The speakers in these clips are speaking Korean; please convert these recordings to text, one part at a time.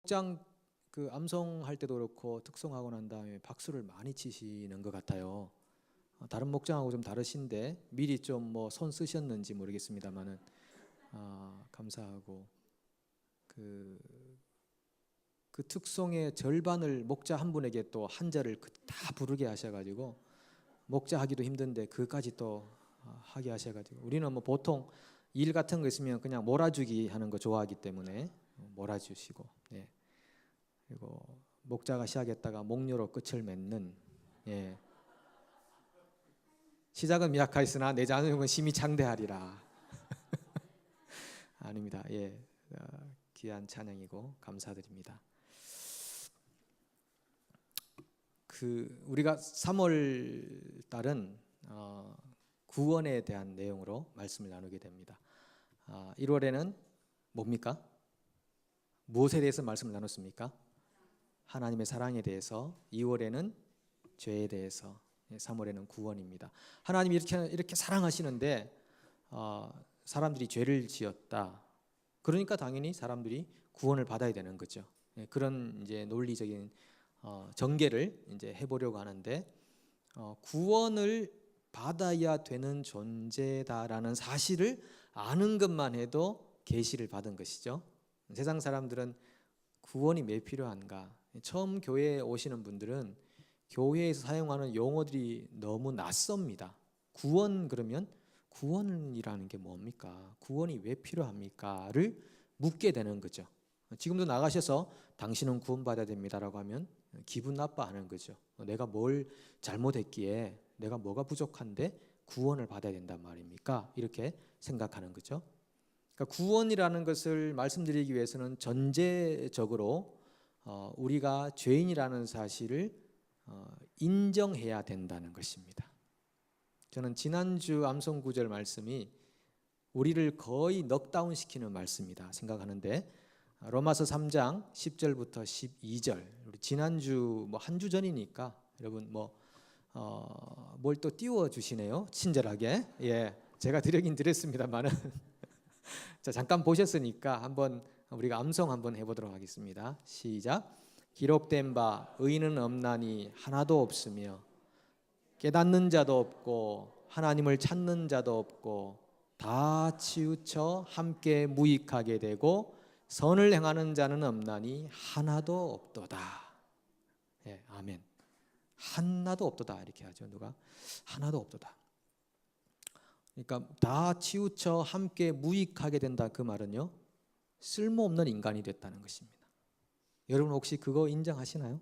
목장 그 암송할 때도 그렇고 특송하고 난 다음에 박수를 많이 치시는 것 같아요. 다른 목장하고 좀 다르신데 미리 좀 뭐 손 쓰셨는지 모르겠습니다만은 감사하고 그 특송의 절반을 목자 한 분에게 또 한 절을 다 부르게 하셔가지고 목자 하기도 힘든데 그까지 또 하게 하셔가지고 우리는 뭐 보통 일 같은 거 있으면 그냥 몰아주기 하는 거 좋아하기 때문에 몰아주시고 그리고 목자가 시작했다가 목료로 끝을 맺는 시작은 미약하였으나 내 자녀는 심히 창대하리라. 아닙니다. 귀한 찬양이고 감사드립니다. 우리가 3월 달은 구원에 대한 내용으로 말씀을 나누게 됩니다. 1월에는 뭡니까? 무엇에 대해서 말씀을 나눴습니까? 하나님의 사랑에 대해서. 2월에는 죄에 대해서. 3월에는 구원입니다. 하나님이 이렇게 사랑하시는데 사람들이 죄를 지었다. 그러니까 당연히 사람들이 구원을 받아야 되는 거죠. 그런 이제 논리적인 전개를 이제 해보려고 하는데 구원을 받아야 되는 존재다라는 사실을 아는 것만 해도 계시를 받은 것이죠. 세상 사람들은 구원이 왜 필요한가? 처음 교회에 오시는 분들은 교회에서 사용하는 용어들이 너무 낯섭니다. 구원 그러면 구원이라는 게 뭡니까? 구원이 왜 필요합니까?를 묻게 되는 거죠. 지금도 나가셔서 당신은 구원받아야 됩니다라고 하면 기분 나빠하는 거죠. 내가 뭘 잘못했기에 내가 뭐가 부족한데 구원을 받아야 된단 말입니까? 이렇게 생각하는 거죠. 그러니까 구원이라는 것을 말씀드리기 위해서는 전제적으로 우리가 죄인이라는 사실을 인정해야 된다는 것입니다. 저는 지난주 암송 구절 말씀이 우리를 거의 넉다운시키는 말씀이다 생각하는데 로마서 3장 10절부터 12절 우리 지난주 뭐 한 주 전이니까 여러분 뭘 또 띄워 주시네요. 친절하게. 제가 드리긴 드렸습니다만은 자, 잠깐 보셨으니까 한번 우리가 암송 한번 해보도록 하겠습니다. 시작. 기록된 바 의인은 없나니 하나도 없으며 깨닫는 자도 없고 하나님을 찾는 자도 없고 다 치우쳐 함께 무익하게 되고 선을 행하는 자는 없나니 하나도 없도다. 아멘. 하나도 없도다 이렇게 하죠. 누가? 하나도 없도다. 그러니까 다 치우쳐 함께 무익하게 된다. 그 말은요, 쓸모없는 인간이 됐다는 것입니다. 여러분 혹시 그거 인정하시나요?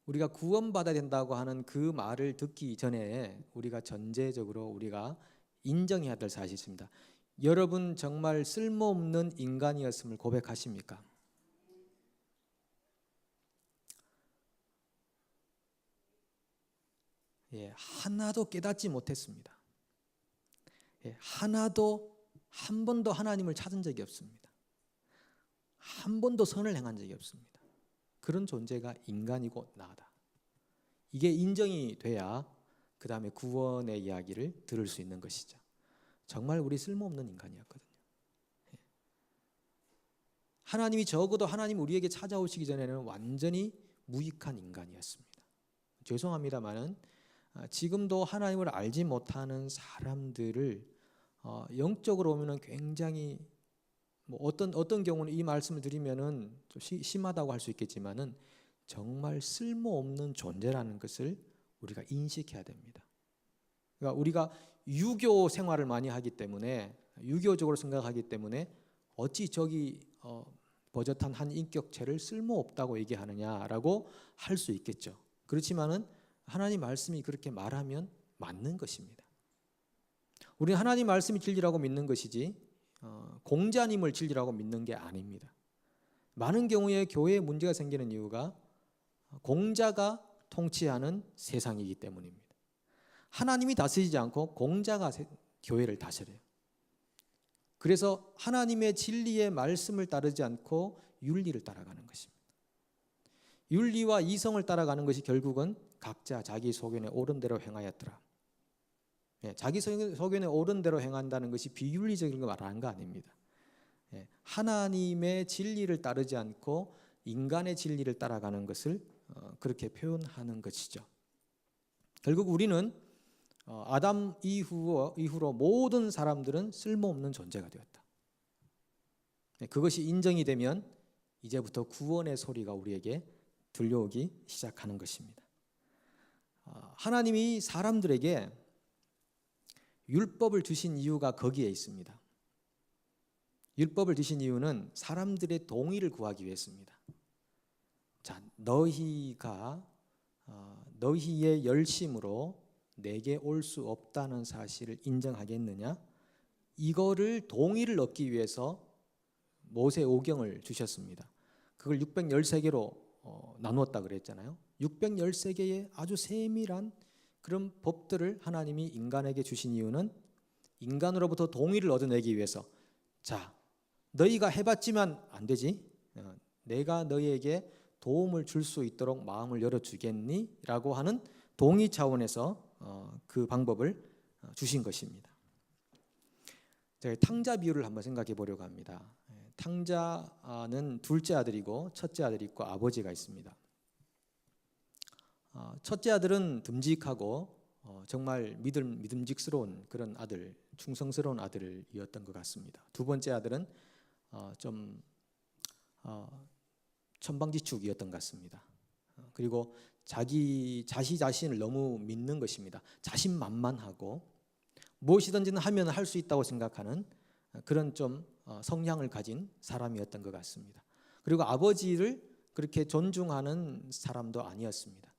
우리가 구원받아야 된다고 하는 그 말을 듣기 전에 우리가 전제적으로 우리가 인정해야 될 사실이 있습니다. 여러분 정말 쓸모없는 인간이었음을 고백하십니까? 하나도 깨닫지 못했습니다. 하나도 한 번도 하나님을 찾은 적이 없습니다. 한 번도 선을 행한 적이 없습니다. 그런 존재가 인간이고 나다. 이게 인정이 돼야 그 다음에 구원의 이야기를 들을 수 있는 것이죠. 정말 우리 쓸모없는 인간이었거든요. 하나님이 적어도 하나님 우리에게 찾아오시기 전에는 완전히 무익한 인간이었습니다. 죄송합니다만은 지금도 하나님을 알지 못하는 사람들을 영적으로 보면은 굉장히 어떤 경우는 이 말씀을 드리면은 좀 심하다고 할 수 있겠지만은 정말 쓸모없는 존재라는 것을 우리가 인식해야 됩니다. 그러니까 우리가 유교 생활을 많이 하기 때문에 유교적으로 생각하기 때문에 어찌 저기 버젓한 한 인격체를 쓸모없다고 얘기하느냐라고 할 수 있겠죠. 그렇지만은 하나님 말씀이 그렇게 말하면 맞는 것입니다. 우리는 하나님 말씀이 진리라고 믿는 것이지 공자님을 진리라고 믿는 게 아닙니다. 많은 경우에 교회에 문제가 생기는 이유가 공자가 통치하는 세상이기 때문입니다. 하나님이 다스리지 않고 공자가 교회를 다스려요. 그래서 하나님의 진리의 말씀을 따르지 않고 윤리를 따라가는 것입니다. 윤리와 이성을 따라가는 것이 결국은 각자 자기 소견에 옳은 대로 행하였더라. 자기 소견에 옳은 대로 행한다는 것이 비윤리적인 거 말하는 거 아닙니다. 하나님의 진리를 따르지 않고 인간의 진리를 따라가는 것을 그렇게 표현하는 것이죠. 결국 우리는 아담 이후로 모든 사람들은 쓸모없는 존재가 되었다. 그것이 인정이 되면 이제부터 구원의 소리가 우리에게 들려오기 시작하는 것입니다. 하나님이 사람들에게 율법을 주신 이유가 거기에 있습니다. 율법을 주신 이유는 사람들의 동의를 구하기 위해서입니다. 자, 너희가 너희의 열심으로 내게 올 수 없다는 사실을 인정하겠느냐? 이거를 동의를 얻기 위해서 모세오경을 주셨습니다. 그걸 613개로 나누었다 그랬잖아요. 613개의 아주 세밀한 그런 법들을 하나님이 인간에게 주신 이유는 인간으로부터 동의를 얻어내기 위해서, 자, 너희가 해봤지만 안 되지? 내가 너희에게 도움을 줄 수 있도록 마음을 열어주겠니? 라고 하는 동의 차원에서 그 방법을 주신 것입니다. 제가 탕자 비유를 한번 생각해 보려고 합니다. 탕자는 둘째 아들이고 첫째 아들이 있고 아버지가 있습니다. 첫째 아들은 듬직하고 정말 믿음직스러운 그런 아들, 충성스러운 아들이었던 것 같습니다. 두 번째 아들은 좀 천방지축이었던 것 같습니다. 그리고 자신을 너무 믿는 것입니다. 자신만만하고 무엇이든지는 하면 할 수 있다고 생각하는 그런 좀 성향을 가진 사람이었던 것 같습니다. 그리고 아버지를 그렇게 존중하는 사람도 아니었습니다.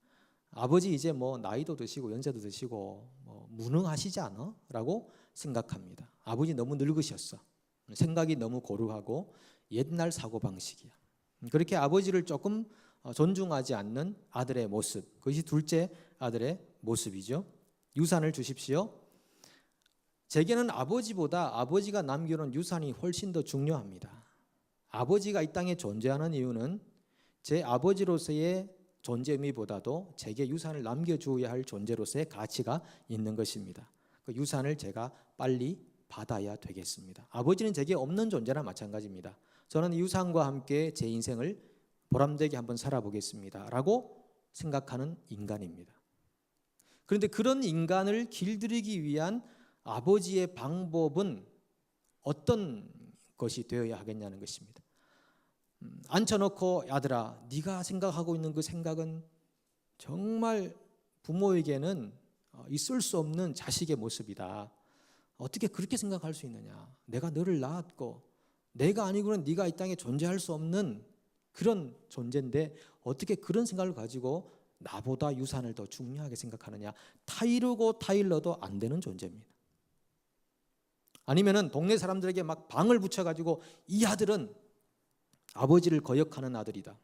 아버지 이제 뭐 나이도 드시고 연세도 드시고 무능하시지 않아? 라고 생각합니다. 아버지 너무 늙으셨어. 생각이 너무 고루하고 옛날 사고방식이야. 그렇게 아버지를 조금 존중하지 않는 아들의 모습, 그것이 둘째 아들의 모습이죠. 유산을 주십시오. 제게는 아버지보다 아버지가 남겨놓은 유산이 훨씬 더 중요합니다. 아버지가 이 땅에 존재하는 이유는 제 아버지로서의 존재 의미보다도 제게 유산을 남겨주어야 할 존재로서의 가치가 있는 것입니다. 그 유산을 제가 빨리 받아야 되겠습니다. 아버지는 제게 없는 존재나 마찬가지입니다. 저는 유산과 함께 제 인생을 보람되게 한번 살아보겠습니다 라고 생각하는 인간입니다. 그런데 그런 인간을 길들이기 위한 아버지의 방법은 어떤 것이 되어야 하겠냐는 것입니다. 앉혀놓고 아들아, 네가 생각하고 있는 그 생각은 정말 부모에게는 있을 수 없는 자식의 모습이다. 어떻게 그렇게 생각할 수 있느냐? 내가 너를 낳았고 내가 아니고는 네가 이 땅에 존재할 수 없는 그런 존재인데 어떻게 그런 생각을 가지고 나보다 유산을 더 중요하게 생각하느냐? 타이르고 타일러도 안 되는 존재입니다. 아니면은 동네 사람들에게 막 방을 붙여가지고 이 아들은 아버지를 거역하는 아들이다.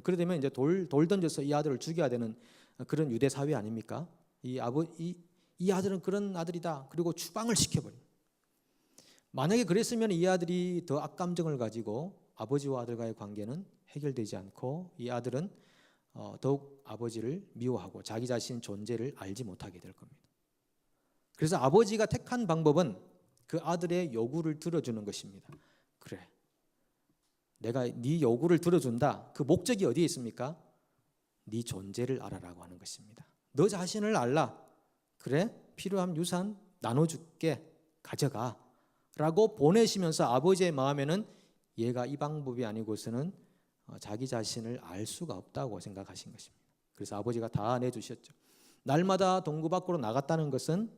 그래 되면 이제 돌 던져서 이 아들을 죽여야 되는 그런 유대 사회 아닙니까? 이 아들은 그런 아들이다. 그리고 추방을 시켜버립니다. 만약에 그랬으면 이 아들이 더 악감정을 가지고 아버지와 아들과의 관계는 해결되지 않고 이 아들은 더욱 아버지를 미워하고 자기 자신 존재를 알지 못하게 될 겁니다. 그래서 아버지가 택한 방법은 그 아들의 요구를 들어주는 것입니다. 그래, 내가 네 요구를 들어준다. 그 목적이 어디에 있습니까? 네 존재를 알아라고 하는 것입니다. 너 자신을 알라. 그래, 필요한 유산 나눠줄게. 가져가 라고 보내시면서 아버지의 마음에는 얘가 이 방법이 아니고서는 자기 자신을 알 수가 없다고 생각하신 것입니다. 그래서 아버지가 다 내주셨죠. 날마다 동구 밖으로 나갔다는 것은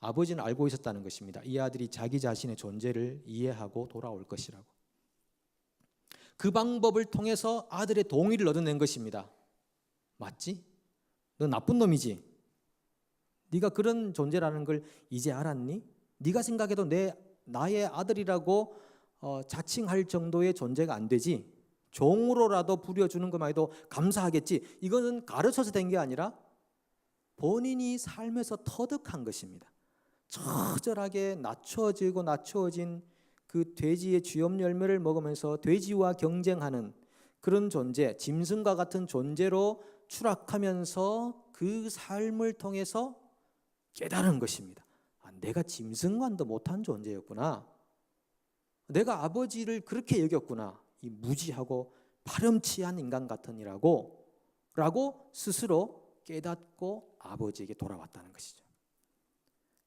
아버지는 알고 있었다는 것입니다. 이 아들이 자기 자신의 존재를 이해하고 돌아올 것이라고. 그 방법을 통해서 아들의 동의를 얻어낸 것입니다. 맞지? 너 나쁜 놈이지? 네가 그런 존재라는 걸 이제 알았니? 네가 생각해도 나의 아들이라고 자칭할 정도의 존재가 안 되지? 종으로라도 부려주는 것만 해도 감사하겠지? 이거는 가르쳐서 된 게 아니라 본인이 삶에서 터득한 것입니다. 처절하게 낮춰진 그 돼지의 쥐염 열매를 먹으면서 돼지와 경쟁하는 그런 존재, 짐승과 같은 존재로 추락하면서 그 삶을 통해서 깨달은 것입니다. 내가 짐승과도 못한 존재였구나. 내가 아버지를 그렇게 여겼구나. 이 무지하고 파렴치한 인간 같으니라고 스스로 깨닫고 아버지에게 돌아왔다는 것이죠.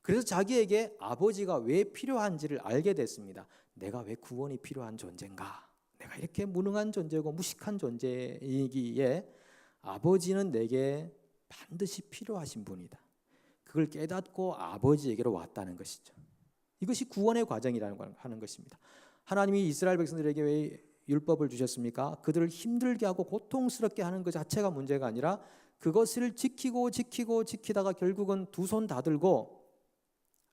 그래서 자기에게 아버지가 왜 필요한지를 알게 됐습니다. 내가 왜 구원이 필요한 존재인가? 내가 이렇게 무능한 존재고 무식한 존재이기에 아버지는 내게 반드시 필요하신 분이다. 그걸 깨닫고 아버지에게로 왔다는 것이죠. 이것이 구원의 과정이라는 걸 하는 것입니다. 하나님이 이스라엘 백성들에게 왜 율법을 주셨습니까? 그들을 힘들게 하고 고통스럽게 하는 것 자체가 문제가 아니라 그것을 지키다가 결국은 두 손 다 들고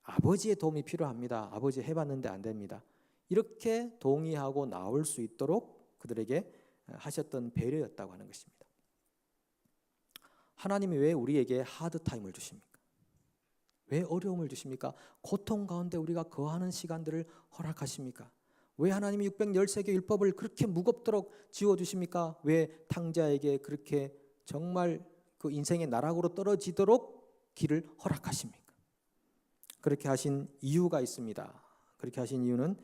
아버지의 도움이 필요합니다. 아버지 해봤는데 안 됩니다. 이렇게 동의하고 나올 수 있도록 그들에게 하셨던 배려였다고 하는 것입니다. 하나님이 왜 우리에게 하드타임을 주십니까? 왜 어려움을 주십니까? 고통 가운데 우리가 거하는 시간들을 허락하십니까? 왜 하나님이 613개 율법을 그렇게 무겁도록 지워주십니까? 왜 탕자에게 그렇게 정말 그 인생의 나락으로 떨어지도록 길을 허락하십니까? 그렇게 하신 이유가 있습니다. 그렇게 하신 이유는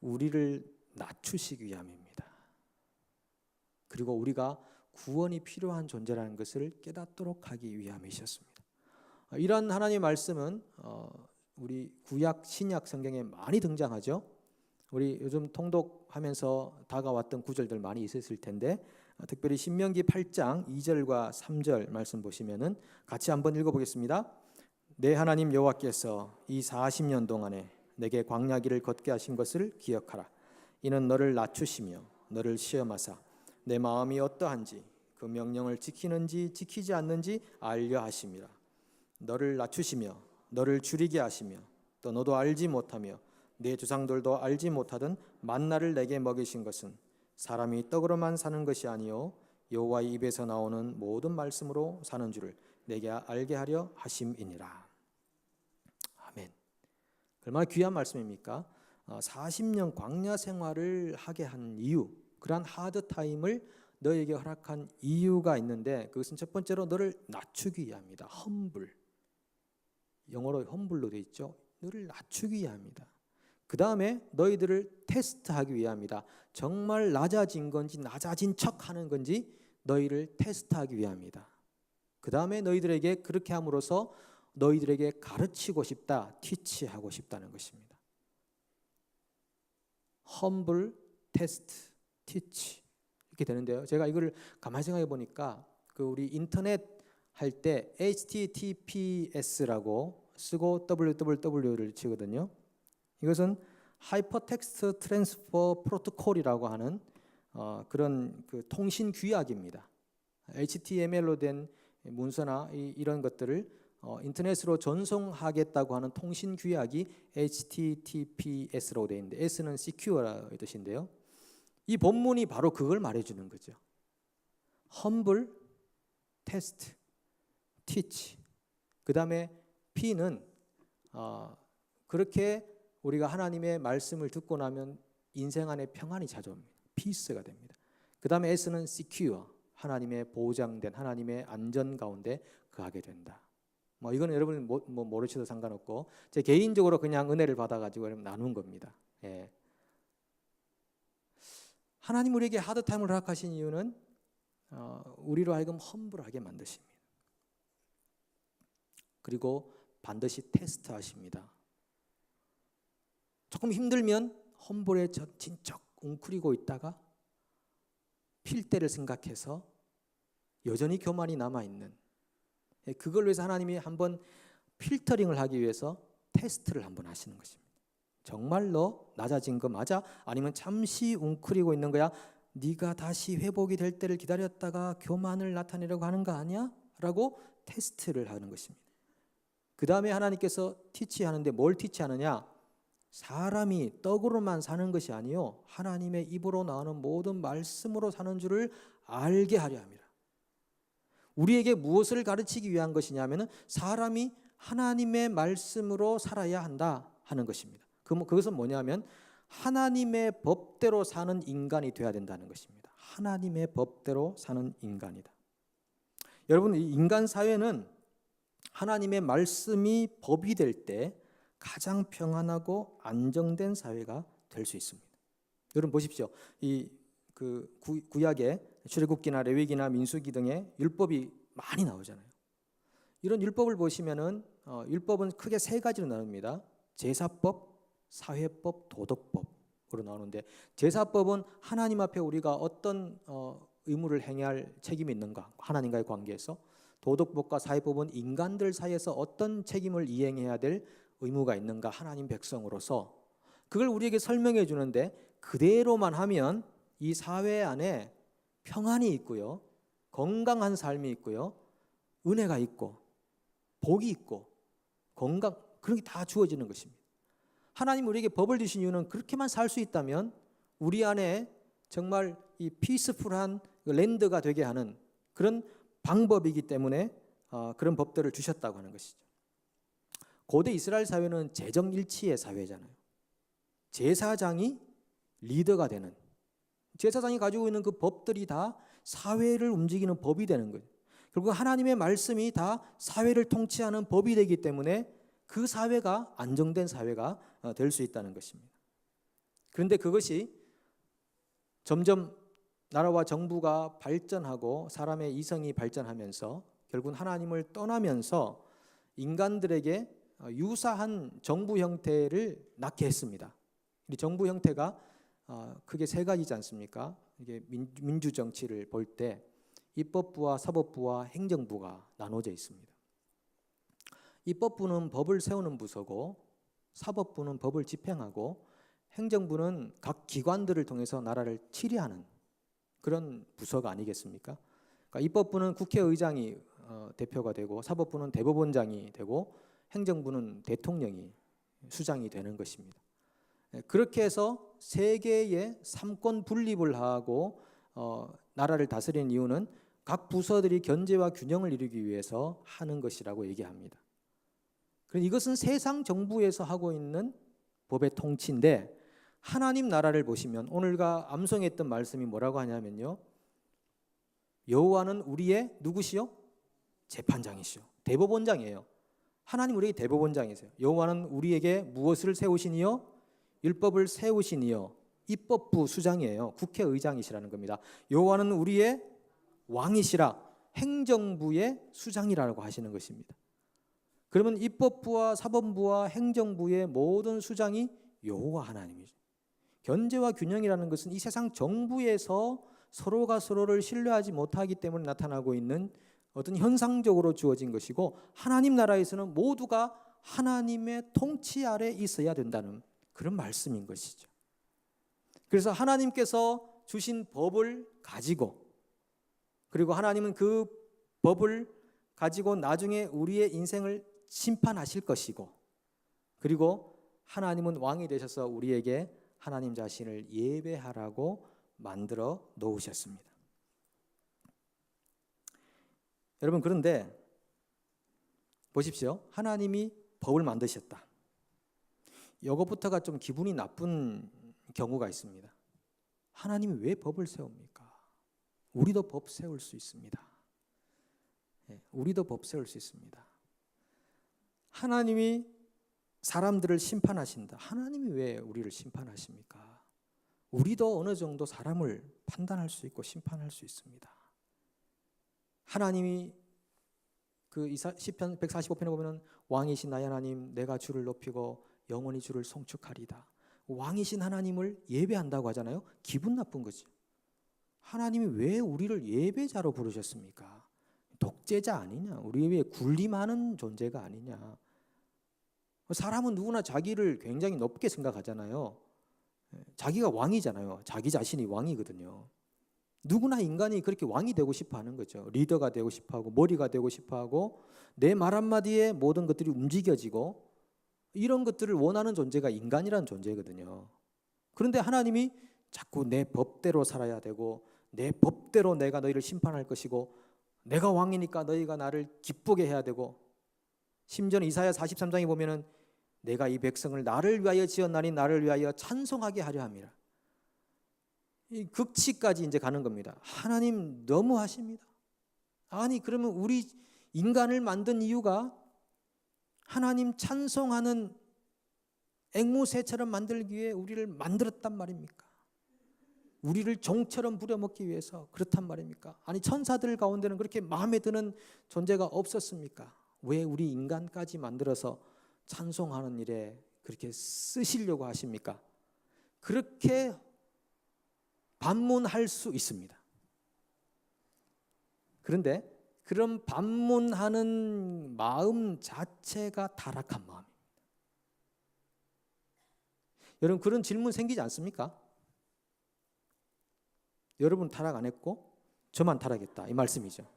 우리를 낮추시기 위함입니다. 그리고 우리가 구원이 필요한 존재라는 것을 깨닫도록 하기 위함이셨습니다. 이런 하나님의 말씀은 우리 구약 신약 성경에 많이 등장하죠. 우리 요즘 통독하면서 다가왔던 구절들 많이 있었을 텐데 특별히 신명기 8장 2절과 3절 말씀 보시면은 같이 한번 읽어보겠습니다. 내 하나님 여호와께서 이 40년 동안에 내게 광야길을 걷게 하신 것을 기억하라. 이는 너를 낮추시며 너를 시험하사 내 마음이 어떠한지 그 명령을 지키는지 지키지 않는지 알려 하심이라. 너를 낮추시며 너를 줄이게 하시며 또 너도 알지 못하며 내 조상들도 알지 못하던 만나를 내게 먹이신 것은 사람이 떡으로만 사는 것이 아니요 여호와의 입에서 나오는 모든 말씀으로 사는 줄을 내게 알게 하려 하심이니라. 아멘. 얼마나 귀한 말씀입니까? 40년 광야 생활을 하게 한 이유, 그러한 하드타임을 너에게 허락한 이유가 있는데 그것은 첫 번째로 너를 낮추기 위함이다. 험블, 영어로 험블로 되어 있죠. 너를 낮추기 위함이다. 그 다음에 너희들을 테스트하기 위함이다. 정말 낮아진 건지 낮아진 척하는 건지 너희를 테스트하기 위함이다. 그 다음에 너희들에게 그렇게 함으로써 너희들에게 가르치고 싶다, 티치하고 싶다는 것입니다. humble, test, teach 이렇게 되는데요. 제가 이걸 가만히 생각해 보니까 그 우리 인터넷 할 때 HTTPS라고 쓰고 www를 치거든요. 이것은 하이퍼텍스트 트랜스퍼 프로토콜이라고 하는 그런 그 통신 규약입니다. HTML로 된 문서나 이런 것들을 인터넷으로 전송하겠다고 하는 통신 규약이 HTTPS라고 되어 있는데 S는 secure의 뜻인데요. 이 본문이 바로 그걸 말해주는 거죠. humble, test, teach. 그 다음에 P는 그렇게 우리가 하나님의 말씀을 듣고 나면 인생 안에 평안이 찾아옵니다. 피스가 됩니다. 그 다음에 S는 secure, 하나님의 보장된 하나님의 안전 가운데 거하게 된다. 뭐 이거는 여러분 모르셔도 상관없고 제 개인적으로 그냥 은혜를 받아가지고 나눈 겁니다. 예. 하나님 우리에게 하드타임을 허락하신 이유는 우리로 하여금 험불하게 만드십니다. 그리고 반드시 테스트하십니다. 조금 힘들면 험불에 젖힌 척 웅크리고 있다가 필 때를 생각해서 여전히 교만이 남아있는, 그걸 위해서 하나님이 한번 필터링을 하기 위해서 테스트를 한번 하시는 것입니다. 정말 너 낮아진 거 맞아? 아니면 잠시 웅크리고 있는 거야? 네가 다시 회복이 될 때를 기다렸다가 교만을 나타내려고 하는 거 아니야? 라고 테스트를 하는 것입니다. 그 다음에 하나님께서 티치하는데 뭘 티치하느냐? 사람이 떡으로만 사는 것이 아니요 하나님의 입으로 나오는 모든 말씀으로 사는 줄을 알게 하려 합니다. 우리에게 무엇을 가르치기 위한 것이냐면 사람이 하나님의 말씀으로 살아야 한다 하는 것입니다. 그것은 뭐냐면 하나님의 법대로 사는 인간이 되어야 된다는 것입니다. 하나님의 법대로 사는 인간이다. 여러분, 이 인간 사회는 하나님의 말씀이 법이 될 때 가장 평안하고 안정된 사회가 될 수 있습니다. 여러분 보십시오. 이 구약의 출애굽기나 레위기나 민수기 등의 율법이 많이 나오잖아요. 이런 율법을 보시면은 율법은 크게 세 가지로 나눕니다. 제사법, 사회법, 도덕법으로 나오는데, 제사법은 하나님 앞에 우리가 어떤 의무를 행해야 할 책임이 있는가, 하나님과의 관계에서. 도덕법과 사회법은 인간들 사이에서 어떤 책임을 이행해야 될 의무가 있는가, 하나님 백성으로서 그걸 우리에게 설명해 주는데, 그대로만 하면 이 사회 안에 평안이 있고요, 건강한 삶이 있고요, 은혜가 있고 복이 있고 건강, 그런 게 다 주어지는 것입니다. 하나님 우리에게 법을 주신 이유는 그렇게만 살 수 있다면 우리 안에 정말 이 피스풀한 랜드가 되게 하는 그런 방법이기 때문에 그런 법들을 주셨다고 하는 것이죠. 고대 이스라엘 사회는 재정일치의 사회잖아요. 제사장이 리더가 되는, 제사장이 가지고 있는 그 법들이 다 사회를 움직이는 법이 되는 거예요. 결국 하나님의 말씀이 다 사회를 통치하는 법이 되기 때문에 그 사회가 안정된 사회가 될 수 있다는 것입니다. 그런데 그것이 점점 나라와 정부가 발전하고 사람의 이성이 발전하면서 결국은 하나님을 떠나면서 인간들에게 유사한 정부 형태를 낳게 했습니다. 이 정부 형태가 크게 세 가지지 않습니까? 이게 민주 정치를 볼 때 입법부와 사법부와 행정부가 나눠져 있습니다. 입법부는 법을 세우는 부서고, 사법부는 법을 집행하고, 행정부는 각 기관들을 통해서 나라를 치리하는 그런 부서가 아니겠습니까? 그러니까 입법부는 국회의장이 대표가 되고, 사법부는 대법원장이 되고, 행정부는 대통령이 수장이 되는 것입니다. 그렇게 해서 세 개의 삼권 분립을 하고 나라를 다스리는 이유는 각 부서들이 견제와 균형을 이루기 위해서 하는 것이라고 얘기합니다. 그래서 이것은 세상 정부에서 하고 있는 법의 통치인데, 하나님 나라를 보시면 오늘과 암송했던 말씀이 뭐라고 하냐면요, 여호와는 우리의 누구시요? 재판장이시요, 대법원장이에요. 하나님 우리의 대법원장이세요. 여호와는 우리에게 무엇을 세우시니요? 율법을 세우시니요. 입법부 수장이에요. 국회의장이시라는 겁니다. 여호와는 우리의 왕이시라, 행정부의 수장이라고 하시는 것입니다. 그러면 입법부와 사법부와 행정부의 모든 수장이 여호와 하나님이죠. 견제와 균형이라는 것은 이 세상 정부에서 서로가 서로를 신뢰하지 못하기 때문에 나타나고 있는 어떤 현상적으로 주어진 것이고, 하나님 나라에서는 모두가 하나님의 통치 아래 있어야 된다는 그런 말씀인 것이죠. 그래서 하나님께서 주신 법을 가지고, 그리고 하나님은 그 법을 가지고 나중에 우리의 인생을 심판하실 것이고, 그리고 하나님은 왕이 되셔서 우리에게 하나님 자신을 예배하라고 만들어 놓으셨습니다. 여러분, 그런데 보십시오. 하나님이 법을 만드셨다. 이것부터가 좀 기분이 나쁜 경우가 있습니다. 하나님이 왜 법을 세웁니까? 우리도 법 세울 수 있습니다. 우리도 법 세울 수 있습니다. 하나님이 사람들을 심판하신다. 하나님이 왜 우리를 심판하십니까? 우리도 어느 정도 사람을 판단할 수 있고 심판할 수 있습니다. 하나님이 그 시편 145편에 보면 왕이신 나의 하나님 내가 주를 높이고 영원히 주를 송축하리다. 왕이신 하나님을 예배한다고 하잖아요. 기분 나쁜 거죠. 하나님이 왜 우리를 예배자로 부르셨습니까? 독재자 아니냐? 우리 위에 군림하는 존재가 아니냐? 사람은 누구나 자기를 굉장히 높게 생각하잖아요. 자기가 왕이잖아요. 자기 자신이 왕이거든요. 누구나 인간이 그렇게 왕이 되고 싶어 하는 거죠. 리더가 되고 싶어 하고 머리가 되고 싶어 하고 내 말 한마디에 모든 것들이 움직여지고, 이런 것들을 원하는 존재가 인간이라는 존재거든요. 그런데 하나님이 자꾸 내 법대로 살아야 되고, 내 법대로 내가 너희를 심판할 것이고, 내가 왕이니까 너희가 나를 기쁘게 해야 되고, 심지어 이사야 43장에 보면은 내가 이 백성을 나를 위하여 지었나니 나를 위하여 찬송하게 하려 함이라. 이 극치까지 이제 가는 겁니다. 하나님 너무하십니다. 아니, 그러면 우리 인간을 만든 이유가 하나님 찬송하는 앵무새처럼 만들기 위해 우리를 만들었단 말입니까? 우리를 종처럼 부려먹기 위해서 그렇단 말입니까? 아니 천사들 가운데는 그렇게 마음에 드는 존재가 없었습니까? 왜 우리 인간까지 만들어서 찬송하는 일에 그렇게 쓰시려고 하십니까? 그렇게 반문할 수 있습니다. 그런데 그런 반문하는 마음 자체가 타락한 마음입니다. 여러분 그런 질문 생기지 않습니까? 여러분 타락 안 했고 저만 타락했다 이 말씀이죠.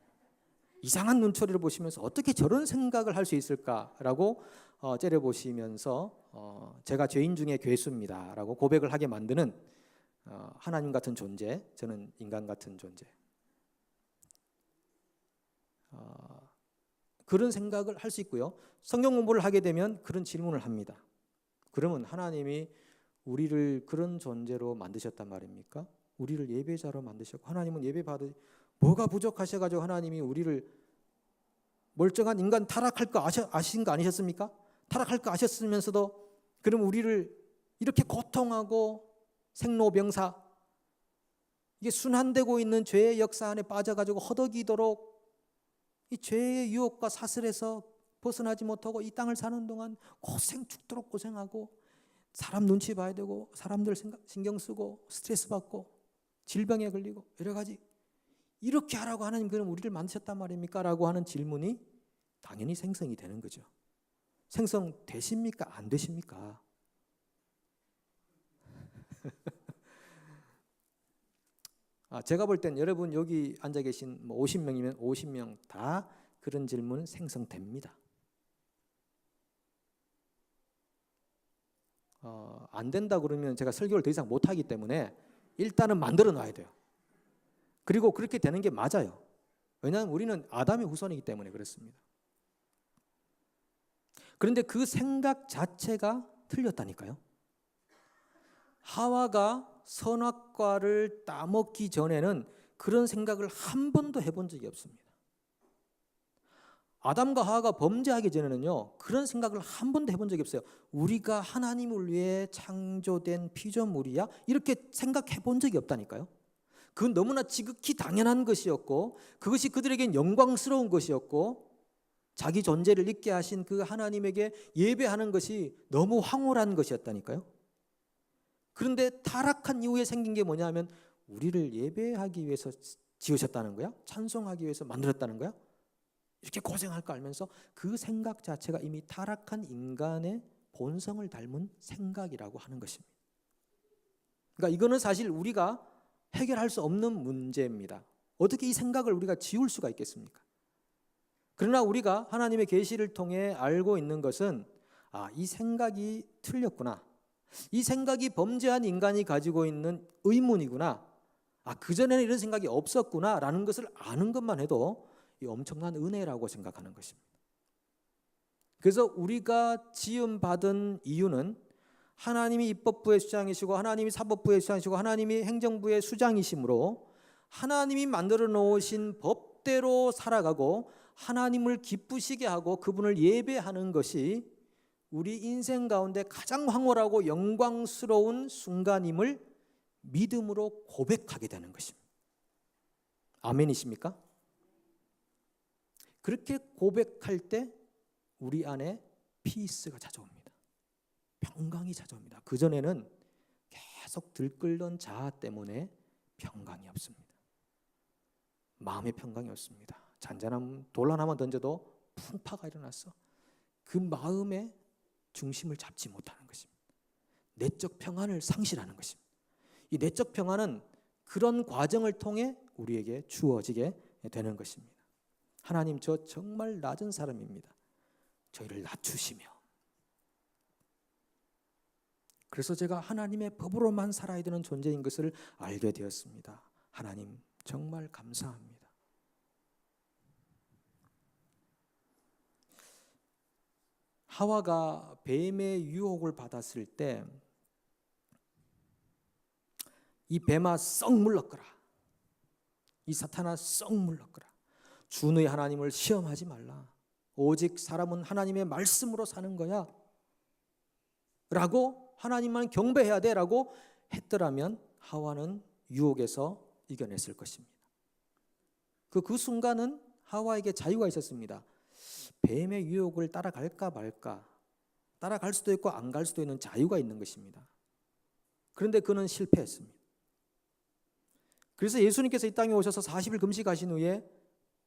이상한 눈초리를 보시면서 어떻게 저런 생각을 할 수 있을까라고 째려보시면서 제가 죄인 중에 괴수입니다 라고 고백을 하게 만드는 하나님 같은 존재, 저는 인간 같은 존재, 그런 생각을 할 수 있고요. 성경 공부를 하게 되면 그런 질문을 합니다. 그러면 하나님이 우리를 그런 존재로 만드셨단 말입니까? 우리를 예배자로 만드셨고 하나님은 예배받으 뭐가 부족하셔가지고 하나님이 우리를 멀쩡한 인간 타락할 거 아신 거 아니셨습니까? 타락할 거 아셨으면서도 그럼 우리를 이렇게 고통하고 생로병사 이게 순환되고 있는 죄의 역사 안에 빠져가지고 허덕이도록 이 죄의 유혹과 사슬에서 벗어나지 못하고 이 땅을 사는 동안 고생 죽도록 고생하고 사람 눈치 봐야 되고 사람들 신경 쓰고 스트레스 받고 질병에 걸리고 여러 가지 이렇게 하라고 하나님 그럼 우리를 만드셨단 말입니까? 라고 하는 질문이 당연히 생성이 되는 거죠. 생성되십니까? 안 되십니까? 제가 볼 땐 여러분 여기 앉아 계신 50명이면 50명 다 그런 질문은 생성됩니다. 안 된다 그러면 제가 설교를 더 이상 못하기 때문에 일단은 만들어 놔야 돼요. 그리고 그렇게 되는 게 맞아요. 왜냐하면 우리는 아담의 후손이기 때문에 그렇습니다. 그런데 그 생각 자체가 틀렸다니까요. 하와가 선악과를 따먹기 전에는 그런 생각을 한 번도 해본 적이 없습니다. 아담과 하와가 범죄하기 전에는요 그런 생각을 한 번도 해본 적이 없어요. 우리가 하나님을 위해 창조된 피조물이야? 이렇게 생각해 본 적이 없다니까요. 그건 너무나 지극히 당연한 것이었고 그것이 그들에겐 영광스러운 것이었고 자기 존재를 잊게 하신 그 하나님에게 예배하는 것이 너무 황홀한 것이었다니까요. 그런데 타락한 이후에 생긴 게 뭐냐 하면 우리를 예배하기 위해서 지으셨다는 거야? 찬송하기 위해서 만들었다는 거야? 이렇게 고생할 거 알면서 그 생각 자체가 이미 타락한 인간의 본성을 닮은 생각이라고 하는 것입니다. 그러니까 이거는 사실 우리가 해결할 수 없는 문제입니다. 어떻게 이 생각을 우리가 지울 수가 있겠습니까? 그러나 우리가 하나님의 계시를 통해 알고 있는 것은 이 생각이 틀렸구나. 이 생각이 범죄한 인간이 가지고 있는 의문이구나. 그전에는 이런 생각이 없었구나 라는 것을 아는 것만 해도 이 엄청난 은혜라고 생각하는 것입니다. 그래서 우리가 지음받은 이유는 하나님이 입법부의 수장이시고 하나님이 사법부의 수장이시고 하나님이 행정부의 수장이시므로 하나님이 만들어 놓으신 법대로 살아가고 하나님을 기쁘시게 하고 그분을 예배하는 것이 우리 인생 가운데 가장 황홀하고 영광스러운 순간임을 믿음으로 고백하게 되는 것입니다. 아멘이십니까? 그렇게 고백할 때 우리 안에 피스가 찾아옵니다. 평강이 찾아옵니다. 그전에는 계속 들끓던 자아 때문에 평강이 없습니다. 마음의 평강이 없습니다. 잔잔한 돌 하나만 던져도 풍파가 일어났어. 그 마음의 중심을 잡지 못하는 것입니다. 내적 평안을 상실하는 것입니다. 이 내적 평안은 그런 과정을 통해 우리에게 주어지게 되는 것입니다. 하나님, 저 정말 낮은 사람입니다. 저희를 낮추시며 그래서 제가 하나님의 법으로만 살아야 되는 존재인 것을 알게 되었습니다. 하나님 정말 감사합니다. 하와가 뱀의 유혹을 받았을 때 이 뱀아 썩 물러거라, 이 사탄아 썩 물러거라, 주 너희 하나님을 시험하지 말라, 오직 사람은 하나님의 말씀으로 사는 거야. 라고 하나님만 경배해야 돼 라고 했더라면 하와는 유혹에서 이겨냈을 것입니다. 그 순간은 하와에게 자유가 있었습니다. 뱀의 유혹을 따라갈까 말까, 따라갈 수도 있고 안 갈 수도 있는 자유가 있는 것입니다. 그런데 그는 실패했습니다. 그래서 예수님께서 이 땅에 오셔서 40일 금식하신 후에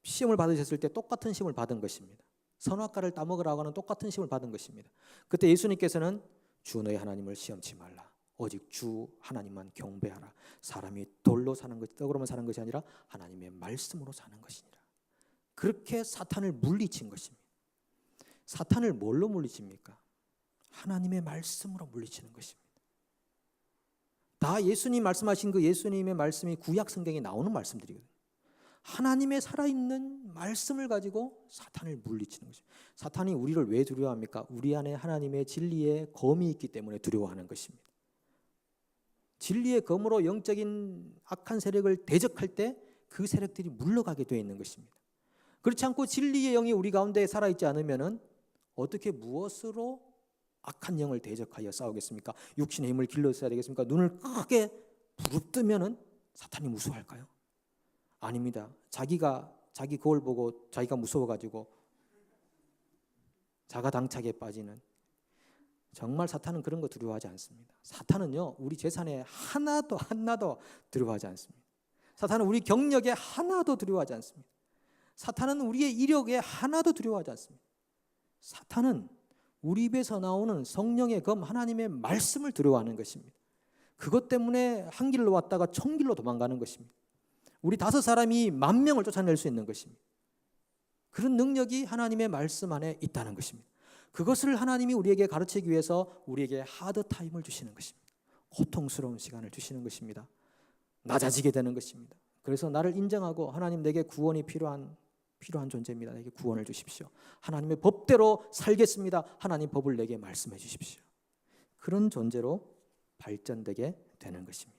시험을 받으셨을 때 똑같은 시험을 받은 것입니다. 선악과를 따먹으라고 하는 똑같은 시험을 받은 것입니다. 그때 예수님께서는 주 너의 하나님을 시험치 말라. 오직 주 하나님만 경배하라. 사람이 돌로 사는 것, 떡으로만 사는 것이 아니라 하나님의 말씀으로 사는 것이니라. 그렇게 사탄을 물리친 것입니다. 사탄을 뭘로 물리칩니까? 하나님의 말씀으로 물리치는 것입니다. 다 예수님 말씀하신 그 예수님의 말씀이 구약 성경에 나오는 말씀들이거든요. 하나님의 살아있는 말씀을 가지고 사탄을 물리치는 것입니다. 사탄이 우리를 왜 두려워합니까? 우리 안에 하나님의 진리의 검이 있기 때문에 두려워하는 것입니다. 진리의 검으로 영적인 악한 세력을 대적할 때 그 세력들이 물러가게 되어 있는 것입니다. 그렇지 않고 진리의 영이 우리 가운데 살아있지 않으면 어떻게 무엇으로 악한 영을 대적하여 싸우겠습니까? 육신의 힘을 길러서야 되겠습니까? 눈을 크게 부릅뜨면 사탄이 무서워할까요? 아닙니다. 자기 거울 보고 자기가 무서워가지고 자가당착에 빠지는, 정말 사탄은 그런 거 두려워하지 않습니다. 사탄은요 우리 재산에 하나도 두려워하지 않습니다. 사탄은 우리 경력에 하나도 두려워하지 않습니다. 사탄은 우리의 이력에 하나도 두려워하지 않습니다. 사탄은 우리 입에서 나오는 성령의 검 하나님의 말씀을 두려워하는 것입니다. 그것 때문에 한 길로 왔다가 천 길로 도망가는 것입니다. 우리 5사람이 10,000명을 쫓아낼 수 있는 것입니다. 그런 능력이 하나님의 말씀 안에 있다는 것입니다. 그것을 하나님이 우리에게 가르치기 위해서 우리에게 하드타임을 주시는 것입니다. 고통스러운 시간을 주시는 것입니다. 낮아지게 되는 것입니다. 그래서 나를 인정하고 하나님 내게 구원이 필요한 존재입니다. 내게 구원을 주십시오. 하나님의 법대로 살겠습니다. 하나님 법을 내게 말씀해 주십시오. 그런 존재로 발전되게 되는 것입니다.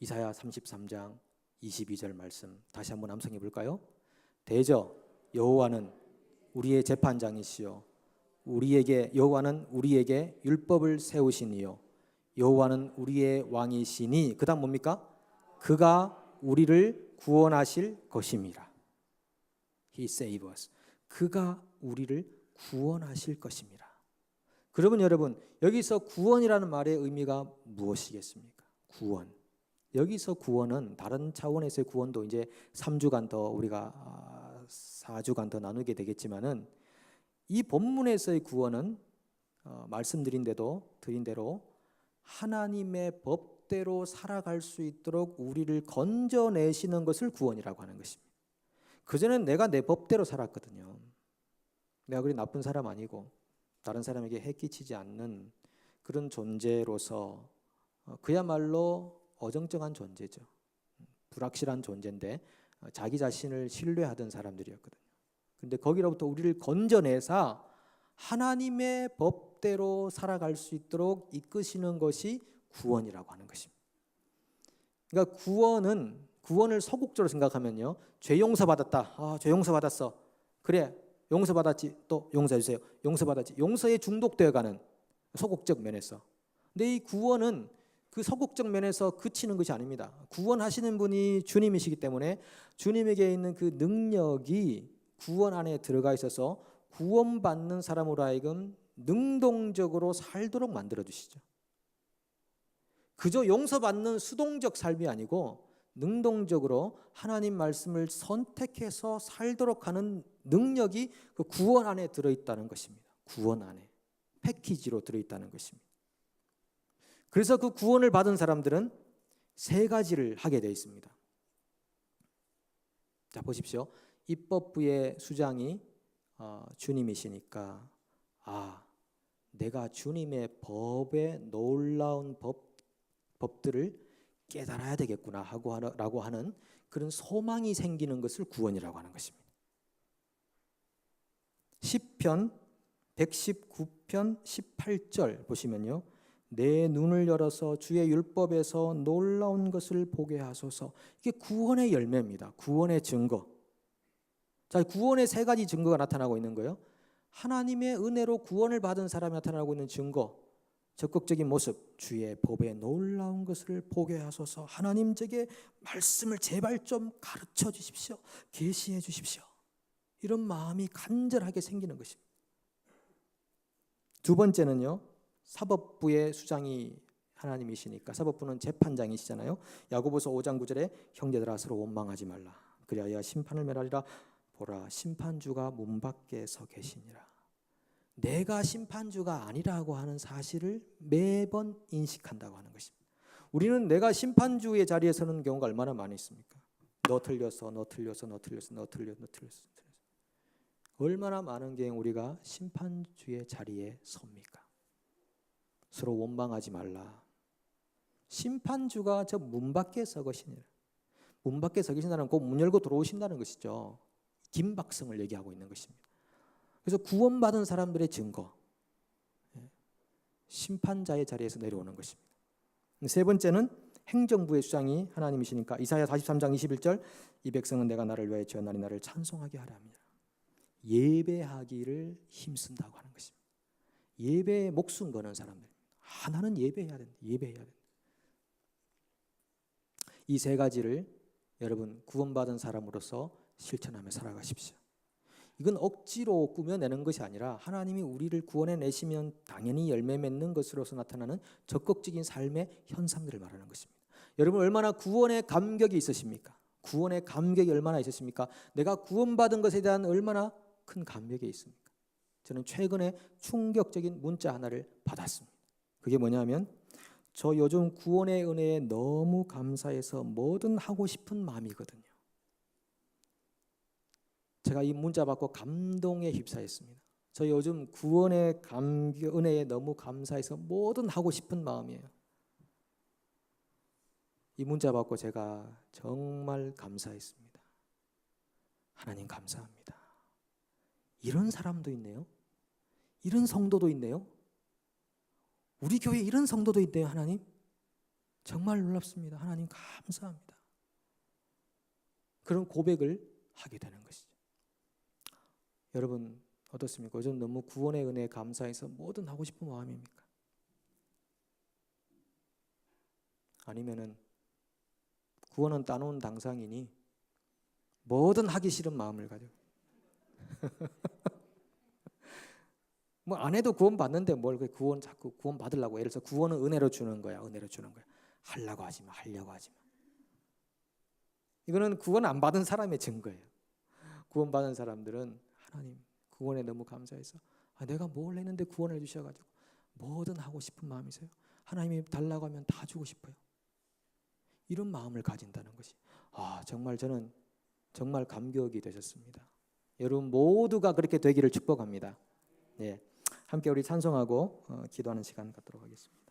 이사야 33장 22절 말씀 다시 한번 암송해 볼까요? 대저 여호와는 우리의 재판장이시요 여호와는 우리에게 율법을 세우시니요 여호와는 우리의 왕이시니 그다음 뭡니까? 그가 우리를 구원하실 것임이라. He save us. 그가 우리를 구원하실 것임이라. 그러면 여러분 여기서 구원이라는 말의 의미가 무엇이겠습니까? 구원. 여기서 구원은 다른 차원에서의 구원도 이제 3주간 더 우리가 4주간 더 나누게 되겠지만은 이 본문에서의 구원은 말씀드린 대로 하나님의 법대로 살아갈 수 있도록 우리를 건져내시는 것을 구원이라고 하는 것입니다. 그전엔 내가 내 법대로 살았거든요. 내가 그리 나쁜 사람 아니고 다른 사람에게 해끼치지 않는 그런 존재로서 그야말로 어정쩡한 존재죠. 불확실한 존재인데 자기 자신을 신뢰하던 사람들이었거든요. 그런데 거기로부터 우리를 건져내사 하나님의 법대로 살아갈 수 있도록 이끄시는 것이 구원이라고 하는 것입니다. 그러니까 구원을 소극적으로 생각하면요, 죄 용서받았다. 죄 용서받았어. 그래, 용서받았지. 또 용서해 주세요. 용서받았지. 용서에 중독되어가는 소극적 면에서. 근데 이 구원은 그 소극적 면에서 그치는 것이 아닙니다. 구원하시는 분이 주님이시기 때문에 주님에게 있는 그 능력이 구원 안에 들어가 있어서 구원받는 사람으로 하여금 능동적으로 살도록 만들어 주시죠. 그저 용서받는 수동적 삶이 아니고 능동적으로 하나님 말씀을 선택해서 살도록 하는 능력이 그 구원 안에 들어있다는 것입니다. 구원 안에 패키지로 들어있다는 것입니다. 그래서 그 구원을 받은 사람들은 3가지를 하게 되어 있습니다. 자, 보십시오. 입법부의 수장이 주님이시니까 내가 주님의 법의 놀라운 법들을 깨달아야 되겠구나 라고 하는 그런 소망이 생기는 것을 구원이라고 하는 것입니다. 시편 119편 18절 보시면요, 내 눈을 열어서 주의 율법에서 놀라운 것을 보게 하소서. 이게 구원의 열매입니다. 구원의 증거. 자, 구원의 3가지 증거가 나타나고 있는 거예요. 하나님의 은혜로 구원을 받은 사람이 나타나고 있는 증거, 적극적인 모습, 주의 법에 놀라운 것을 보게 하소서. 하나님 제게 말씀을 제발 좀 가르쳐 주십시오. 계시해 주십시오. 이런 마음이 간절하게 생기는 것입니다. 두 번째는요, 사법부의 수장이 하나님이시니까 사법부는 재판장이시잖아요. 야고보서 5장 9절에 형제들아 서로 원망하지 말라. 그리하여 심판을 멸하리라. 보라 심판주가 문 밖에 서 계시니라. 내가 심판주가 아니라고 하는 사실을 매번 인식한다고 하는 것입니다. 우리는 내가 심판주의 자리에 서는 경우가 얼마나 많이 있습니까? 너 틀렸어, 너 틀렸어, 너 틀렸어, 너 틀렸어, 너 틀렸어. 얼마나 많은 경우 우리가 심판주의 자리에 섭니까? 서로 원망하지 말라. 심판주가 저 문 밖에 서 계시니라. 문 밖에 서 계신다는 곧 문 열고 들어오신다는 것이죠. 긴박성을 얘기하고 있는 것입니다. 그래서 구원받은 사람들의 증거, 심판자의 자리에서 내려오는 것입니다. 세 번째는 행정부의 수장이 하나님이시니까 이사야 43장 21절 이 백성은 내가 나를 위하여 지었나니 나를 찬송하게 하라 합니다. 예배하기를 힘쓴다고 하는 것입니다. 예배에 목숨 거는 사람들. 하나는 예배해야 된다. 예배해야 된다. 이 세 가지를 여러분 구원받은 사람으로서 실천하며 살아가십시오. 이건 억지로 꾸며내는 것이 아니라 하나님이 우리를 구원해 내시면 당연히 열매 맺는 것으로서 나타나는 적극적인 삶의 현상들을 말하는 것입니다. 여러분 얼마나 구원의 감격이 있으십니까? 구원의 감격이 얼마나 있으십니까? 내가 구원받은 것에 대한 얼마나 큰 감격이 있습니까? 저는 최근에 충격적인 문자 하나를 받았습니다. 그게 뭐냐면 저 요즘 구원의 은혜에 너무 감사해서 뭐든 하고 싶은 마음이거든요. 제가 이 문자 받고 감동에 휩싸였습니다. 저 요즘 구원의 은혜에 너무 감사해서 뭐든 하고 싶은 마음이에요. 이 문자 받고 제가 정말 감사했습니다. 하나님 감사합니다. 이런 사람도 있네요. 이런 성도도 있네요. 우리 교회에 이런 성도도 있네요. 하나님 정말 놀랍습니다. 하나님 감사합니다. 그런 고백을 하게 되는 것이죠. 여러분 어떻습니까? 요즘 너무 구원의 은혜에 감사해서 뭐든 하고 싶은 마음입니까? 아니면은 구원은 따놓은 당상이니 뭐든 하기 싫은 마음을 가지고 뭐 안 해도 구원 받는데 뭘 구원 자꾸 구원 받으려고 예를 들어서 구원은 은혜로 주는 거야. 은혜로 주는 거야. 하려고 하지 마. 하려고 하지 마. 이거는 구원 안 받은 사람의 증거예요. 구원 받은 사람들은 하나님 구원에 너무 감사해서 내가 뭘 했는데 구원을 주셔가지고 뭐든 하고 싶은 마음이세요. 하나님이 달라고 하면 다 주고 싶어요. 이런 마음을 가진다는 것이 정말 저는 정말 감격이 되셨습니다. 여러분 모두가 그렇게 되기를 축복합니다. 예, 함께 우리 찬송하고 기도하는 시간 갖도록 하겠습니다.